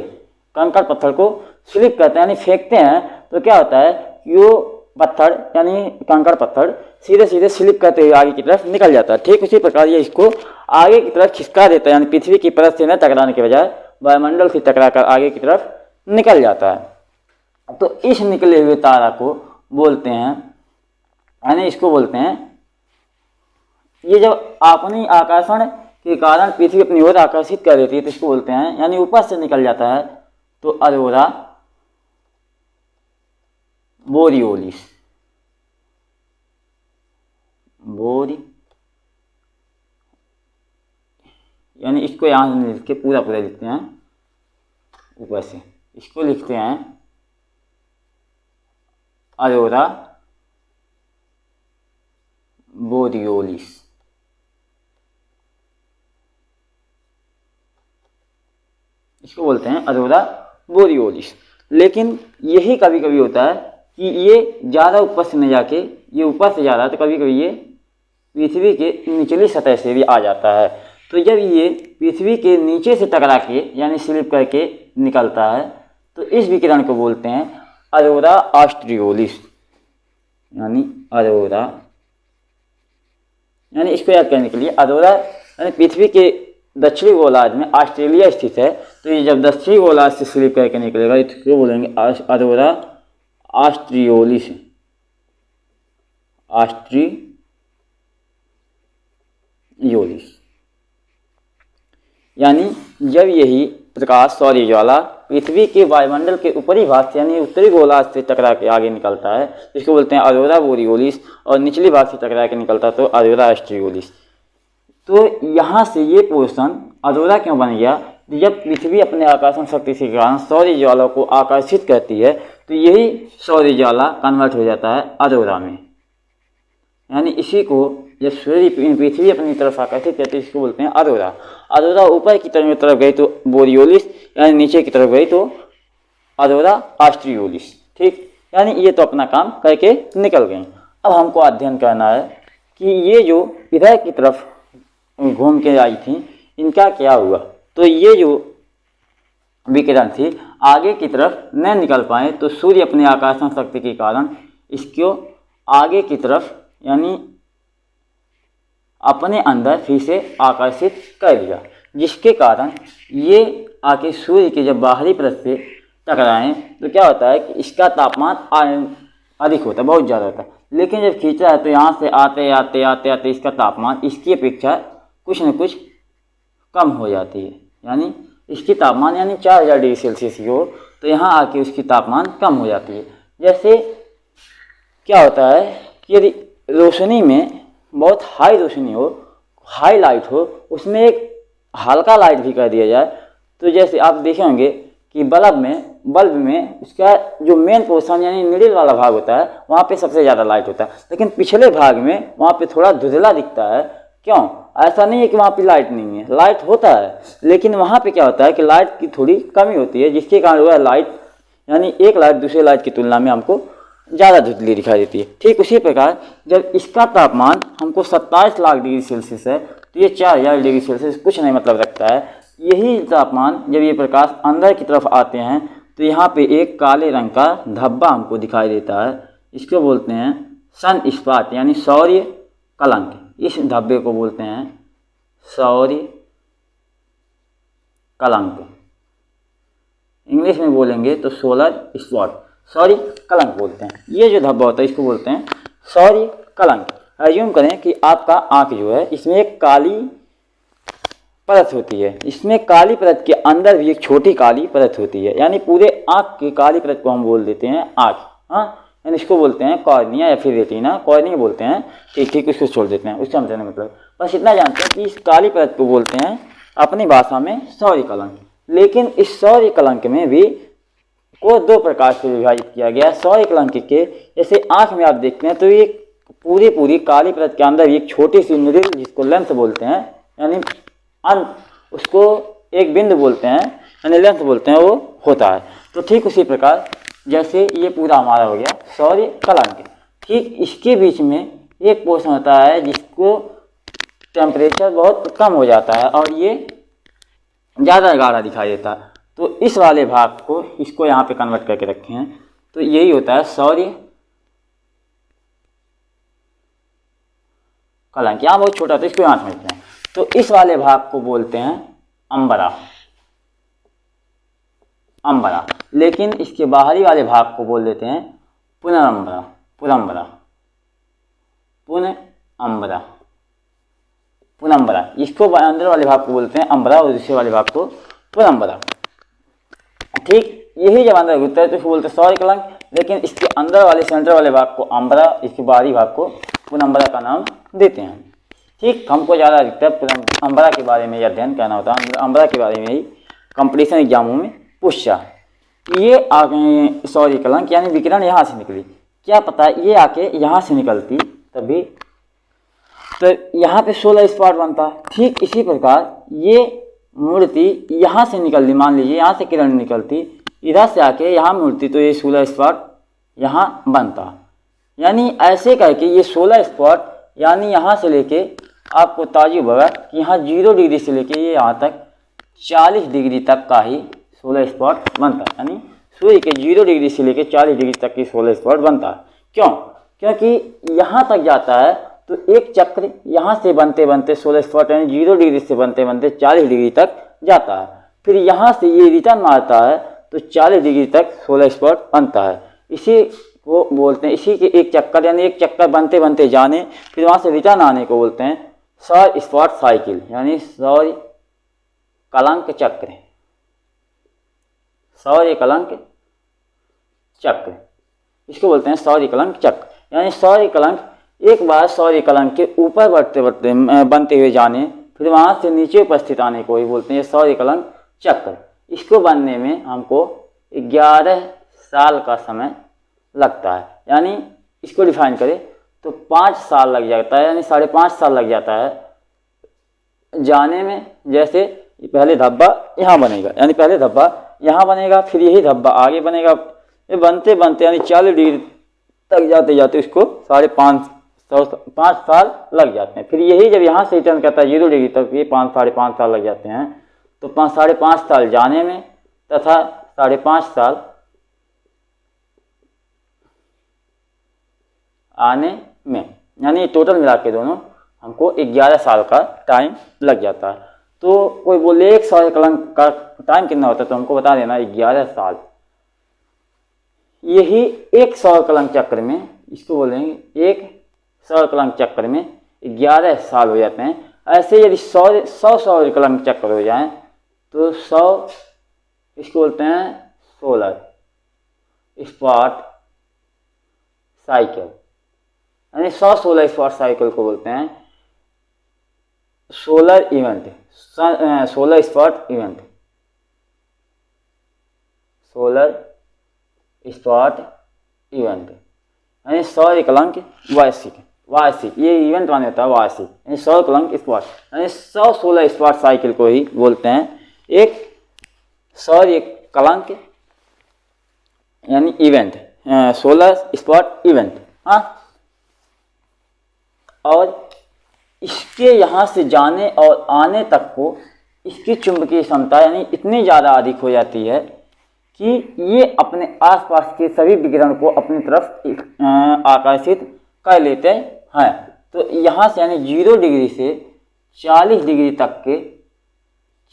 कंकड़ पत्थर को स्लिप करते हैं यानी फेंकते हैं तो क्या होता है कि वो पत्थर यानी कंकड़ पत्थर सीधे सीधे स्लिप करते हुए आगे की तरफ निकल जाता है। ठीक उसी प्रकार ये इसको आगे की तरफ खिसका देता है, यानी पृथ्वी की परत से न टकराने के बजाय वायुमंडल से टकराकर आगे की तरफ निकल जाता है। तो इस निकले हुए तारा को बोलते हैं, यानी इसको बोलते हैं, ये जब अपनी आकर्षण के कारण पृथ्वी अपनी ओर आकर्षित कर देती है तो इसको बोलते हैं, यानी ऊपर से निकल जाता है तो अरोरा बोरियोलिस। यानी इसको यहाँ से लिख के पूरा लिखते हैं, ऊपर से इसको लिखते हैं अरोरा बोरियोलिस। इसको बोलते हैं अरोरा बोरियोलिस। लेकिन यही कभी कभी होता है कि ये ज़्यादा ऊपर से नहीं जाके ये ऊपर से जा रहा है तो कभी कभी ये पृथ्वी के निचली सतह से भी आ जाता है। तो जब ये पृथ्वी के नीचे से टकरा के यानी स्लिप करके निकलता है तो इस विकिरण को बोलते हैं अरोरा ऑस्ट्रियोलिस, यानी अरोरा, यानी इसको याद करने के लिए अरोरा यानी पृथ्वी के दक्षिणी गोलार्ध में ऑस्ट्रेलिया स्थित है, तो ये जब दक्षिणी गोलार्ध से स्लिप करके निकलेगा इसको बोलेंगे अरोरा ऑस्ट्रियोलिस। यानी जब यही प्रकाश सौर्य ज्वाला पृथ्वी के वायुमंडल के ऊपरी भाग से यानी उत्तरी गोलार्ध से टकरा के आगे निकलता है इसको बोलते हैं अरोरा बोरियोलिस, और निचली भाग से टकरा के निकलता है तो अरोरा ऑस्ट्रियोलिस। तो यहाँ से ये पोर्शन अरोरा क्यों बन गया? जब पृथ्वी अपने आकर्षण शक्ति के कारण सौर्य ज्वाला को आकर्षित करती है तो यही सौर्य ज्वाला कन्वर्ट हो जाता है अरोरा में, यानी इसी को जब सूर्य पृथ्वी अपनी तरफ आकर्षित करती है इसको बोलते हैं अरोरा। अरोरा ऊपर की तरफ गई तो बोरियोलिस, यानी नीचे की तरफ गई तो अरोरा ऑस्ट्रियोलिस। ठीक, यानी ये तो अपना काम करके निकल गए। अब हमको अध्ययन करना है कि ये जो इधर की तरफ घूम के आई थी इनका क्या हुआ। तो ये जो विकिरण थी आगे की तरफ न निकल पाए तो सूर्य अपने आकर्षण शक्ति के कारण इसको आगे की तरफ यानी अपने अंदर फिर से आकर्षित कर दिया, जिसके कारण ये आके सूर्य के जब बाहरी परत से टकराएं तो क्या होता है कि इसका तापमान अधिक होता है, बहुत ज़्यादा होता है। लेकिन जब खींचा है तो यहाँ से आते आते आते आते इसका तापमान इसकी अपेक्षा कुछ न कुछ कम हो जाती है, यानी इसकी तापमान यानी 4000 डिग्री सेल्सियस की हो तो यहाँ आके उसकी तापमान कम हो जाती है। जैसे क्या होता है कि यदि रोशनी में बहुत हाई रोशनी हो, हाई लाइट हो, उसमें एक हल्का लाइट भी कर दिया जाए तो जैसे आप देखे होंगे कि बल्ब में उसका जो मेन पोर्शन यानी मिडिल वाला भाग होता है वहाँ पे सबसे ज़्यादा लाइट होता है, लेकिन पिछले भाग में वहाँ पे थोड़ा धुंधला दिखता है। क्यों? ऐसा नहीं है कि वहाँ पे लाइट नहीं है, लाइट होता है, लेकिन वहाँ पे क्या होता है कि लाइट की थोड़ी कमी होती है, जिसके कारण वह लाइट यानी एक लाइट दूसरे लाइट की तुलना में हमको ज़्यादा धुंधली दिखाई देती है। ठीक उसी प्रकार जब इसका तापमान हमको 27 लाख डिग्री सेल्सियस है तो ये 4000 डिग्री सेल्सियस कुछ नहीं मतलब रखता है। यही तापमान जब ये प्रकाश अंदर की तरफ आते हैं तो यहाँ पे एक काले रंग का धब्बा हमको दिखाई देता है। इसको बोलते हैं सन स्पॉट यानी सौर्य कलंक। इस धब्बे को बोलते हैं सौर्य कलंक। इंग्लिश में बोलेंगे तो सोलर स्पॉट, सौर्य कलंक बोलते हैं। ये जो धब्बा होता है इसको बोलते हैं सौर्य कलंक। एज्यूम करें कि आपका आँख जो है इसमें एक काली परत होती है, इसमें काली परत के अंदर भी एक छोटी काली परत होती है, यानी पूरे आँख की काली परत को हम बोल देते हैं आँख। हाँ, यानी इसको बोलते हैं कॉर्निया या फिर रेटिना। कॉर्निया बोलते हैं, ठीक उसको छोड़ देते हैं, उसका समझने मतलब बस इतना जानते हैं कि इस काली परत को बोलते हैं अपनी भाषा में सौर्य कलंक। लेकिन इस सौर्य कलंक में भी को दो प्रकार से विभाजित किया गया। सौर्य कलंक के जैसे आँख में आप देखते हैं तो ये पूरी काली परत के अंदर एक छोटी सी निरिल जिसको लेंस बोलते हैं, यानी उसको एक बिंदु बोलते हैं यानी लेंस बोलते हैं, वो होता है। तो ठीक उसी प्रकार जैसे ये पूरा हमारा हो गया सौर्य कलंक, ठीक इसके बीच में एक पोर्शन होता है जिसको टेम्परेचर बहुत कम हो जाता है और ये ज़्यादा गाढ़ा दिखाई देता है। तो इस वाले भाग को इसको यहाँ पे कन्वर्ट करके रखे हैं, तो यही होता है सौर्य कलंक। यहाँ बहुत छोटा था, इसको यहाँ समझते हैं। तो इस वाले भाग को बोलते हैं अंबरा, अंबरा। लेकिन इसके बाहरी वाले भाग को बोल देते हैं पुनरंबरा, पुरंबरा, पुनअंबरा, पुनंबरा। इसको अंदर वाले भाग को बोलते हैं अंबरा और दूसरे वाले भाग को पुनंबरा। ठीक यही जब अंदर घुसता है तो इसको बोलते हैं सौर्य कलंक, लेकिन इसके अंदर वाले सेंटर वाले भाग को अंबरा, इसके बाहरी भाग को पुनंबरा का नाम देते हैं। ठीक, हमको ज़्यादा अधिकतर अंबरा के बारे में अध्ययन करना होता है, अंबरा के बारे में ही कंपटीशन एग्जामों में पूछा। ये आगे सौर्य कलंक यानी विकिरण यहाँ से निकली, क्या पता ये आके यहाँ से निकलती तभी तो यहाँ पे 16 स्पॉट बनता। ठीक इसी प्रकार ये मूर्ति यहाँ से निकल ली, मान लीजिए यहाँ से किरण निकलती इधर से आके यहाँ मूर्ति, तो ये 16 स्पॉट यहाँ बनता। यानी ऐसे करके ये 16 स्पॉट यानी यहाँ से लेके आपको ताजुब होगा कि यहाँ 0 डिग्री से लेके ये यहाँ तक 40 डिग्री तक का ही 16 स्पॉट बनता है। यानी सूर्य के 0 डिग्री से लेके 40 डिग्री तक की 16 स्पॉट बनता है। क्यों? क्योंकि यहाँ तक जाता है तो एक चक्र यहाँ से बनते बनते 16 स्पॉट यानी 0 डिग्री से बनते बनते 40 डिग्री तक जाता है। फिर यहाँ से ये रिटर्न मारता है तो 40 डिग्री तक 16 स्पॉट बनता है। इसी को बोलते हैं, इसी के एक चक्कर यानी एक चक्कर बनते बनते जाने फिर वहाँ से रिटर्न आने को बोलते हैं सौर स्पॉट साइकिल यानी सौर्य कलंक चक्र, सौर्य कलंक चक्र। इसको बोलते हैं सौर्य कलंक चक्र। यानी सौर्य कलंक एक बार सौर्य कलंक के ऊपर बढ़ते बढ़ते बनते हुए जाने फिर वहाँ से नीचे उपस्थित आने को ही बोलते हैं सौर्य कलंक चक्र। इसको बनने में हमको 11 साल का समय लगता है। यानी इसको डिफाइन करें तो 5 साल लग जाता है, यानी 5.5 साल लग जाता है जाने में। जैसे पहले धब्बा यहाँ बनेगा, यानी पहले धब्बा यहाँ बनेगा, फिर यही धब्बा आगे बनेगा, ये बनते बनते यानी 40 डिग्री तक जाते जाते इसको 5.5 साल लग जाते हैं। फिर यही जब यहाँ से रिटर्न करता है 0 डिग्री तक, ये 5.5 साल लग जाते हैं। तो 5.5 साल जाने में तथा 5.5 साल आने में, यानी टोटल मिला के दोनों हमको 11 साल का टाइम लग जाता है। तो कोई बोले एक सौर्य कलंक का टाइम कितना होता है तो हमको बता देना 11 साल। यही एक सौर कलंक चक्र में, इसको बोलेंगे एक सौर कलंक चक्र में 11 साल हो जाते हैं। ऐसे यदि 100 सौर कलंक चक्र हो जाएं तो 100 इसको बोलते हैं सोलर स्पॉट साइकिल, यानी 100 सोलर स्पॉट साइकिल को बोलते हैं solar event, solar spot event, solar spot event. यानी सौर्य कलंक वार्षिक, वार्षिक ये इवेंट माने होता है वार्षिक, यानी सौर कलंक स्पॉट, यानी 100 सोलर स्पॉट साइकिल को ही बोलते हैं एक सौर्य कलंक यानी इवेंट। Solar spot event. हाँ, और इसके यहाँ से जाने और आने तक को इसकी चुंबकीय क्षमता यानी इतनी ज़्यादा अधिक हो जाती है कि ये अपने आसपास के सभी विकिरण को अपनी तरफ आकर्षित कर लेते हैं। तो यहाँ से यानी 0 डिग्री से 40 डिग्री तक के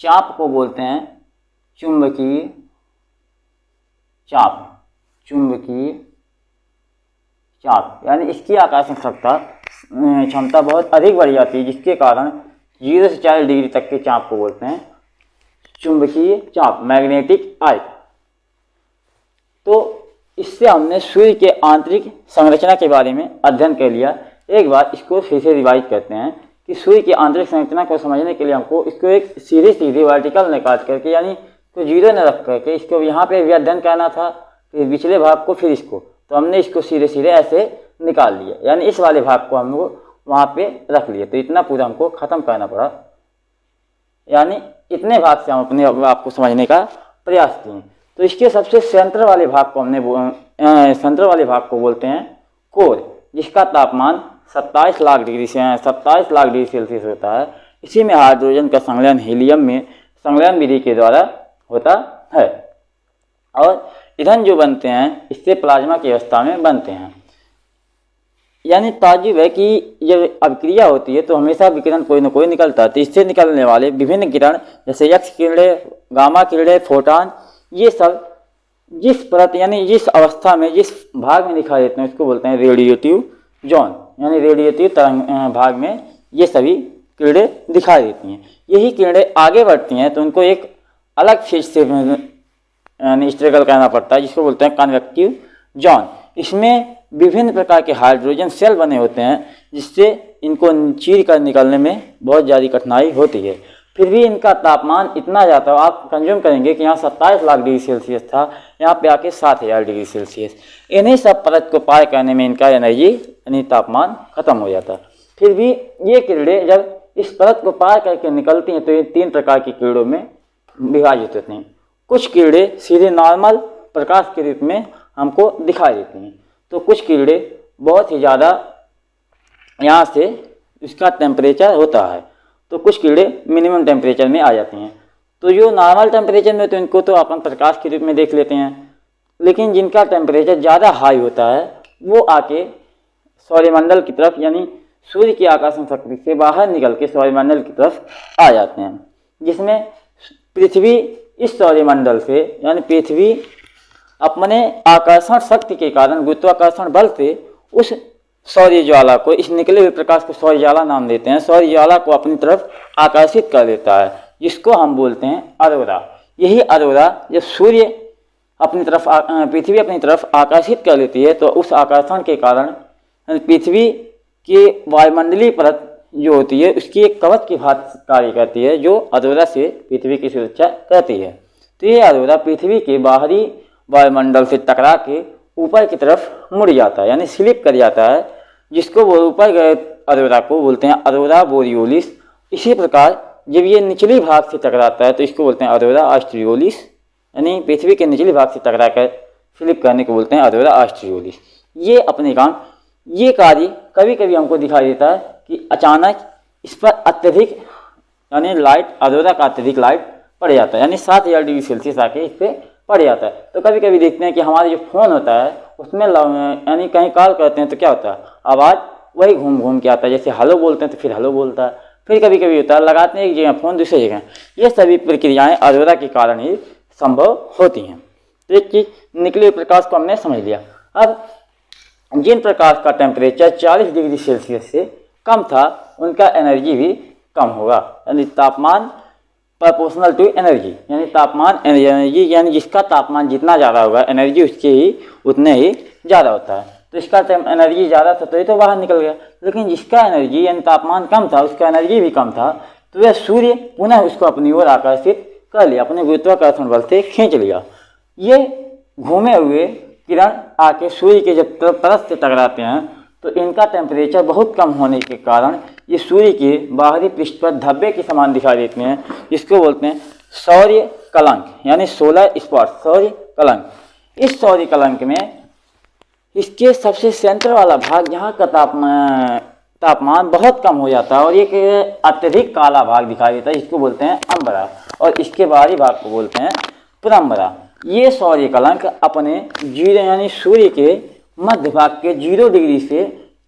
चाप को बोलते हैं चुंबकीय चाप। चुंबकीय चाप यानी इसकी आकर्षण क्षमता बहुत अधिक बढ़ जाती है, जिसके कारण 0 से 40 डिग्री तक के चाप को बोलते हैं चुंबकीय चाप, मैग्नेटिक आर्क। तो इससे हमने सूर्य के आंतरिक संरचना के बारे में अध्ययन कर लिया। एक बार इसको फिर से रिवाइज करते हैं कि सूर्य की आंतरिक संरचना को समझने के लिए हमको इसको एक सीधी वर्टिकल में काट करके यानी तो 0 न रख करके इसको यहाँ पे भी अध्ययन करना था, फिर पिछले भाग को फिर इसको, तो हमने इसको सीधे ऐसे निकाल लिया, यानी इस वाले भाग को हम लोग वहाँ पे रख लिए। तो इतना पूरा हमको ख़त्म करना पड़ा, यानी इतने भाग से हम अपने आप को समझने का प्रयास किए। तो इसके सबसे सेंटर वाले भाग को सेंटर वाले भाग को बोलते हैं कोर, जिसका तापमान 27 लाख डिग्री सेल्सियस होता है। इसी में हाइड्रोजन का संलयन हीलियम में संलयन विधि के द्वारा होता है, और ईंधन जो बनते हैं इससे प्लाज्मा की अवस्था में बनते हैं। यानी ताज्जुब है कि जब अभिक्रिया होती है तो हमेशा विकिरण कोई न कोई निकलता है। तो इससे निकलने वाले विभिन्न किरण जैसे एक्स किरणें, गामा किरणें, फोटॉन, ये सब जिस परत यानी जिस अवस्था में जिस भाग में दिखाई देते हैं उसको बोलते हैं रेडिएटिव जोन, यानी रेडिएटिव तरंग भाग में ये सभी किरणें दिखाई देती हैं। यही किरणें आगे बढ़ती हैं तो उनको एक अलग फेज से यानी स्ट्रगल करना पड़ता है, जिसको बोलते हैं कन्वेक्टिव जोन। इसमें विभिन्न प्रकार के हाइड्रोजन सेल बने होते हैं, जिससे इनको चीर कर निकलने में बहुत ज़्यादा कठिनाई होती है। फिर भी इनका तापमान इतना ज़्यादा आप कंज्यूम करेंगे कि यहाँ 27 लाख डिग्री सेल्सियस था, यहाँ पे आके 7000 डिग्री सेल्सियस। इन्हीं सब परत को पार करने में इनका एनर्जी यानी तापमान खत्म हो जाता है। फिर भी ये किरणें जब इस परत को पार करके निकलती हैं तो ये 3 प्रकार की किरणों में विभाजित होती हैं। कुछ किरणें सीधे नॉर्मल प्रकाश के रूप में हमको दिखाई देती हैं, तो कुछ किरणें बहुत ही ज़्यादा यहाँ से इसका टेम्परेचर होता है, तो कुछ किरणें मिनिमम टेम्परेचर में आ जाती हैं। तो जो नॉर्मल टेम्परेचर में तो इनको तो अपन प्रकाश के रूप में देख लेते हैं, लेकिन जिनका टेम्परेचर ज़्यादा हाई होता है वो आके सौरमंडल की तरफ यानी सूर्य की आकर्षण शक्ति से बाहर निकल के सौरमंडल की तरफ आ जाते हैं, जिसमें पृथ्वी इस सौरमंडल से यानी पृथ्वी अपने आकर्षण शक्ति के कारण गुरुत्वाकर्षण बल से उस सौर्य ज्वाला को, इस निकले हुए प्रकाश को सौर्य ज्वाला नाम देते हैं, सौर्य ज्वाला को अपनी तरफ आकर्षित कर देता है, जिसको हम बोलते हैं अरोरा। यही अरोरा जब सूर्य अपनी तरफ पृथ्वी अपनी तरफ आकर्षित कर लेती है तो उस आकर्षण के कारण पृथ्वी की वायुमंडलीय परत जो होती है उसकी एक कवच की भांति कार्य करती है, जो अरोरा से पृथ्वी की सुरक्षा करती है। तो ये अरोरा पृथ्वी के बाहरी वायुमंडल से टकरा के ऊपर की तरफ मुड़ जाता है यानी स्लिप कर जाता है, जिसको वो ऊपर गए अरोरा को बोलते हैं अरोरा बोरियोलिस। इसी प्रकार जब ये निचली भाग से टकराता है तो इसको बोलते हैं अरोरा ऑस्ट्रियोलिस, यानी पृथ्वी के निचली भाग से टकरा कर स्लिप करने को बोलते हैं अरोरा ऑस्ट्रियोलिस। ये अपने काम ये कार्य कभी कभी हमको दिखाई देता है कि अचानक इस पर अत्यधिक यानी लाइट अरोरा का अत्यधिक लाइट पड़ जाता है, यानी 7000 डिग्री सेल्सियस आके इस पर पड़ जाता है। तो कभी कभी देखते हैं कि हमारे जो फ़ोन होता है उसमें यानी कहीं कॉल करते हैं तो क्या होता है, आवाज़ वही घूम घूम के आता है, जैसे हेलो बोलते हैं तो फिर हेलो बोलता है, फिर कभी कभी होता है लगाते हैं एक जगह फ़ोन दूसरी जगह। ये सभी प्रक्रियाएं अरोरा के कारण ही संभव होती हैं। तो एक चीज़ निकले हुए प्रकाश को हमने समझ लिया। अब जिन प्रकाश का टेम्परेचर 40 डिग्री सेल्सियस से कम था उनका एनर्जी भी कम होगा, यानी तापमान प्रोपोर्शनल टू एनर्जी, यानी तापमान एनर्जी, यानी जिसका तापमान जितना ज़्यादा होगा एनर्जी उसके ही उतने ही ज़्यादा होता है। तो इसका एनर्जी ज़्यादा था तो ये तो बाहर निकल गया, लेकिन जिसका एनर्जी यानी तापमान कम था उसका एनर्जी भी कम था, तो वह सूर्य पुनः उसको अपनी ओर आकर्षित कर लिया, अपने गुरुत्वाकर्षण बल से खींच लिया। ये घूमे हुए किरण आके सूर्य के जब परत से टकराते हैं तो इनका टेम्परेचर बहुत कम होने के कारण ये सूर्य के बाहरी पृष्ठ पर धब्बे के समान दिखाई देते हैं, जिसको बोलते हैं सौर्य कलंक, यानी सोलर स्पॉट, सौर्य कलंक। इस सौर्य कलंक में इसके सबसे सेंटर वाला भाग जहाँ का तापमान बहुत कम हो जाता है और एक अत्यधिक काला भाग दिखाई देता है, इसको बोलते हैं अंबरा, और इसके बाहरी भाग को बोलते हैं पुरंबरा। ये सौर्य कलंक अपने जीरो यानी सूर्य के मध्य भाग के 0 डिग्री से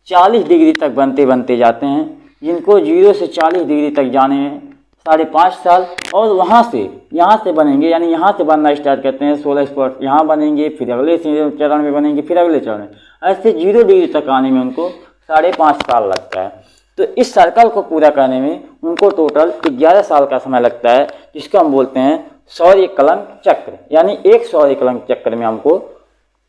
40 डिग्री तक बनते बनते जाते हैं, जिनको 0 से 40 डिग्री तक जाने में 5.5 साल, और वहाँ से बनेंगे, यानी यहाँ से बनना स्टार्ट करते हैं 16 स्पॉट, यहाँ बनेंगे, फिर अगले चरण में बनेंगे, फिर अगले चरण में, ऐसे 0 डिग्री तक आने में उनको 5.5 साल लगता है। तो इस सर्कल को पूरा करने में उनको टोटल 11 साल का समय लगता है, जिसको हम बोलते हैं सौर्य कलंक चक्र। यानी एक सौर्य कलंक चक्र में हमको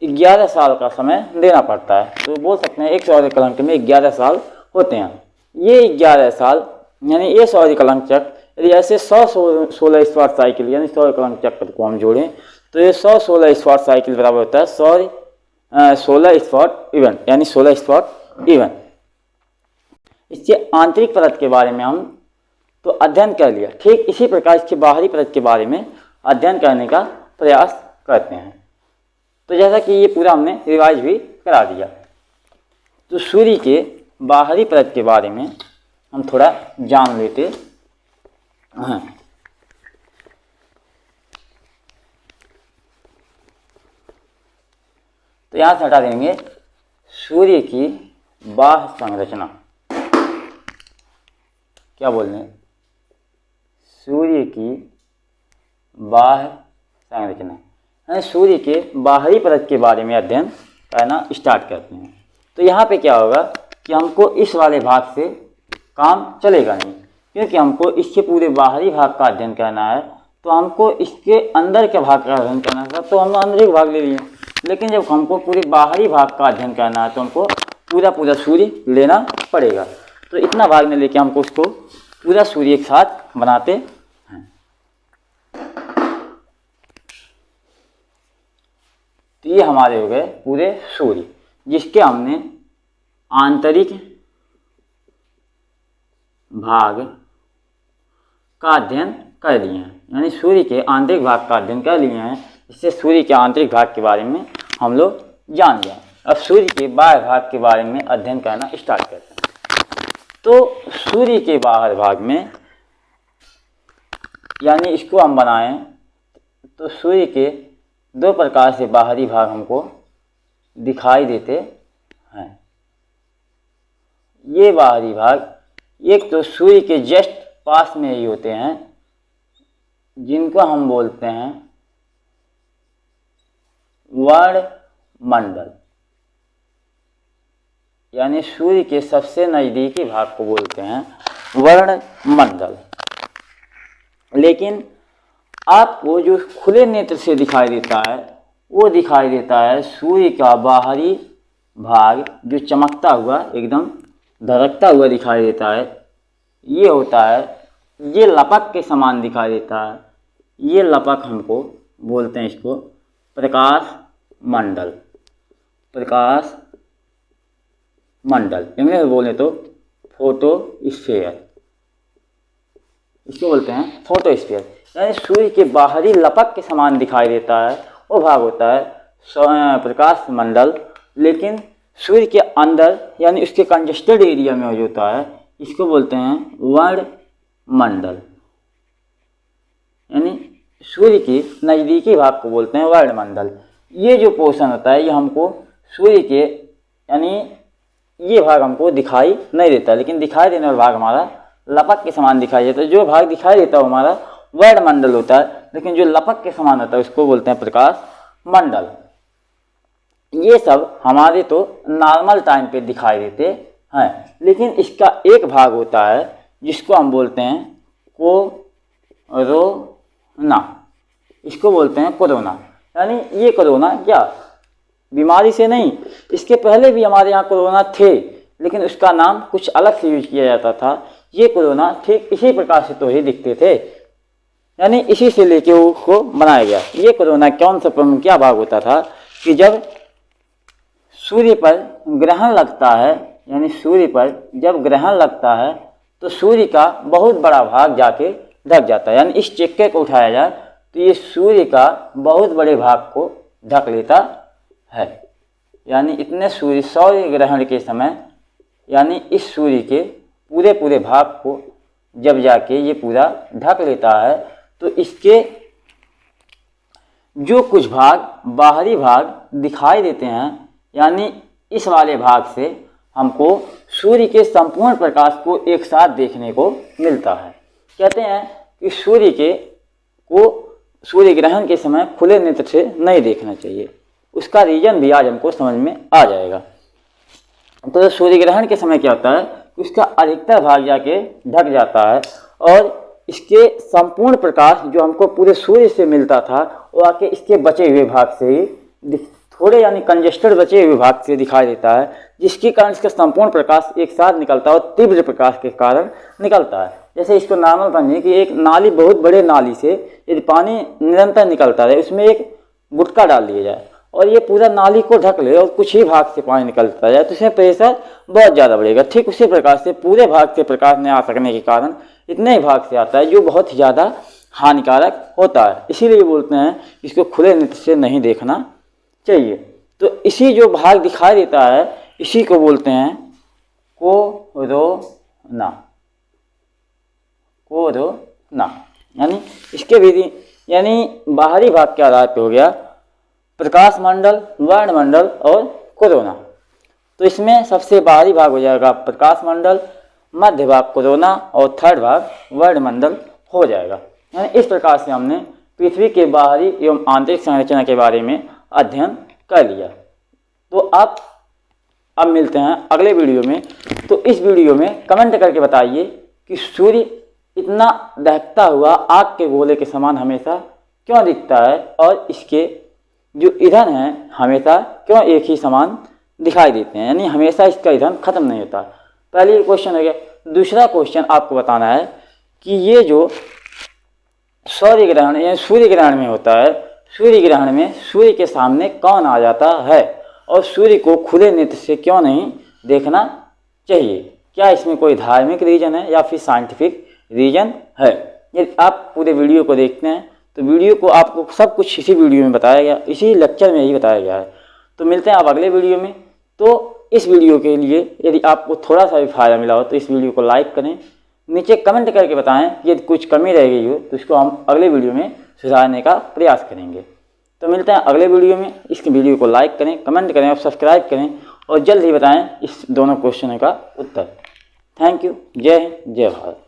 11 साल का समय देना पड़ता है। तो बोल सकते हैं एक सौर्य कलंक में 11 साल होते हैं। ये 11 साल यानी ये सौर्य कलंक चक्र, यदि ऐसे 116 स्क्वायर साइकिल यानी सौर्य कलंक चक्र को हम जोड़ें तो ये 116 स्क्वायर साइकिल बराबर होता है 16 स्पॉट इवेंट, यानी 16 स्पॉट इवेंट। इसके आंतरिक परत के बारे में हम तो अध्ययन कर लिया, ठीक इसी प्रकार इसके बाहरी परत के बारे में अध्ययन करने का प्रयास करते हैं। तो जैसा कि ये पूरा हमने रिवाइज भी करा दिया, तो सूर्य के बाहरी परत के बारे में हम थोड़ा जान लेते हैं। तो यहाँ से हटा देंगे सूर्य की बाह्य संरचना। क्या बोल रहे हैं? सूर्य की बाह्य संरचना, यानी सूर्य के बाहरी परत के बारे में अध्ययन करना स्टार्ट करते हैं। तो यहाँ पे क्या होगा कि हमको इस वाले भाग से काम चलेगा नहीं, क्योंकि हमको इसके पूरे बाहरी भाग का अध्ययन करना है। तो हमको इसके अंदर के भाग का अध्ययन करना था, तो हम अंदर भाग ले लिए, लेकिन जब हमको पूरे बाहरी भाग का अध्ययन करना है तो हमको पूरा सूर्य लेना पड़ेगा। तो इतना भाग में लेके हमको उसको पूरा सूर्य एक साथ बनाते हैं। तो ये हमारे हो गए पूरे सूर्य, जिसके हमने आंतरिक भाग का अध्ययन कर लिए हैं, यानी सूर्य के आंतरिक भाग का अध्ययन कर लिए हैं। इससे सूर्य के आंतरिक भाग के बारे में हम लोग जान गए। अब सूर्य के बाह्य भाग के बारे में अध्ययन करना स्टार्ट करते हैं। तो सूर्य के बाहर भाग में, यानी इसको हम बनाएं तो सूर्य के 2 प्रकार से बाहरी भाग हमको दिखाई देते हैं। ये बाहरी भाग एक तो सूर्य के जस्ट पास में ही होते हैं, जिनको हम बोलते हैं वर्णमंडल, यानी सूर्य के सबसे नज़दीकी भाग को बोलते हैं वर्णमंडल। लेकिन आपको जो खुले नेत्र से दिखाई देता है वो दिखाई देता है सूर्य का बाहरी भाग, जो चमकता हुआ एकदम धड़कता हुआ दिखाई देता है। ये होता है, ये लपक के समान दिखाई देता है। ये लपक हमको बोलते हैं इसको प्रकाश मंडल। प्रकाश मंडल इंग्लिश में बोले तो फोटोस्फीयर, इसको बोलते हैं फोटोस्फीयर। यानी सूर्य के बाहरी लपक के समान दिखाई देता है वो भाग होता है प्रकाश मंडल। लेकिन सूर्य के अंदर यानी उसके कंजेस्टेड एरिया में जो होता है इसको बोलते हैं वर्णमंडल, यानी सूर्य के नज़दीकी भाग को बोलते हैं वर्णमंडल। ये जो पोर्शन होता है ये हमको सूर्य के यानी ये भाग हमको दिखाई नहीं देता, लेकिन दिखाई देने वाला भाग हमारा लपक के समान दिखाई देता है। जो भाग दिखाई देता है हमारा वर्णमंडल होता है, लेकिन जो लपक के समान होता है उसको बोलते हैं प्रकाश मंडल। ये सब हमारे तो नॉर्मल टाइम पे दिखाई देते हैं, लेकिन इसका एक भाग होता है जिसको हम बोलते हैं कोरोना। इसको बोलते हैं कोरोना, यानी ये कोरोना क्या बीमारी से नहीं, इसके पहले भी हमारे यहाँ कोरोना थे, लेकिन उसका नाम कुछ अलग से यूज किया जाता था। ये कोरोना ठीक इसी प्रकार से तो ही दिखते थे, यानी इसी से लेके उसको बनाया गया। ये कोरोना कौन सा क्या भाग होता था कि जब सूर्य पर ग्रहण लगता है, यानी सूर्य पर जब ग्रहण लगता है तो सूर्य का बहुत बड़ा भाग जाके ढक जाता है। यानी इस चक्के को उठाया जाए तो ये सूर्य का बहुत बड़े भाग को ढक लेता है। यानी इतने सूर्य ग्रहण के समय, यानी इस सूर्य के पूरे पूरे भाग को जब जाके ये पूरा ढक लेता है, तो इसके जो कुछ भाग बाहरी भाग दिखाई देते हैं, यानी इस वाले भाग से हमको सूर्य के संपूर्ण प्रकाश को एक साथ देखने को मिलता है। कहते हैं कि सूर्य ग्रहण के समय खुले नेत्र से नहीं देखना चाहिए। उसका रीजन भी आज हमको समझ में आ जाएगा। तो सूर्य ग्रहण के समय क्या होता है, उसका अधिकतर भाग जाके ढक जाता है और इसके संपूर्ण प्रकाश जो हमको पूरे सूर्य से मिलता था वो आके इसके बचे हुए भाग से ही थोड़े यानी कंजेस्टेड बचे हुए भाग से दिखाई देता है, जिसके कारण इसका संपूर्ण प्रकाश एक साथ निकलता है और तीव्र प्रकाश के कारण निकलता है। जैसे इसको नॉर्मल समझिए कि एक नाली, बहुत बड़े नाली से यदि पानी निरंतर निकलता रहे, उसमें एक गुटका डाल दिया जाए और ये पूरा नाली को ढक ले और कुछ ही भाग से पानी निकलता जाए, तो इसमें प्रेशर बहुत ज़्यादा बढ़ेगा। ठीक उसी प्रकार से पूरे भाग से प्रकाश नहीं आ सकने के कारण इतने ही भाग से आता है, जो बहुत ही ज़्यादा हानिकारक होता है। इसीलिए बोलते हैं इसको खुले नेत्र से नहीं देखना चाहिए। तो इसी जो भाग दिखाई देता है इसी को बोलते हैं कोरोना। कोरोना यानी इसके भी यानी बाहरी भाग के आधार पर हो गया प्रकाश मंडल, वर्णमंडल और कोरोना। तो इसमें सबसे बाहरी भाग हो जाएगा प्रकाश मंडल, मध्य भाग कोरोना और थर्ड भाग वर्णमंडल हो जाएगा। यानी इस प्रकार से हमने पृथ्वी के बाहरी एवं आंतरिक संरचना के बारे में अध्ययन कर लिया। तो आप अब मिलते हैं अगले वीडियो में। तो इस वीडियो में कमेंट करके बताइए कि सूर्य इतना दहकता हुआ आग के गोले के समान हमेशा क्यों दिखता है और इसके जो ईंधन है हमेशा क्यों एक ही समान दिखाई देते हैं, यानी हमेशा इसका ईंधन खत्म नहीं होता। पहले क्वेश्चन हो गया। दूसरा क्वेश्चन आपको बताना है कि ये जो सूर्य ग्रहण यानी सूर्य ग्रहण में होता है, सूर्य ग्रहण में सूर्य के सामने कौन आ जाता है और सूर्य को खुले नेत्र से क्यों नहीं देखना चाहिए। क्या इसमें कोई धार्मिक रीजन है या फिर साइंटिफिक रीजन है। यदि आप पूरे वीडियो को देखते हैं तो वीडियो को आपको सब कुछ इसी वीडियो में बताया गया, इसी लेक्चर में ही बताया गया है। तो मिलते हैं आप अगले वीडियो में। तो इस वीडियो के लिए यदि आपको थोड़ा सा भी फायदा मिला हो तो इस वीडियो को लाइक करें, नीचे कमेंट करके बताएं कि यदि कुछ कमी रह गई हो तो इसको हम अगले वीडियो में सुधारने का प्रयास करेंगे। तो मिलते हैं अगले वीडियो में। इस वीडियो को लाइक करें, कमेंट करें और सब्सक्राइब करें और जल्द ही बताएं इस दोनों क्वेश्चनों का उत्तर। Thank you. जय हिंद, जय भारत।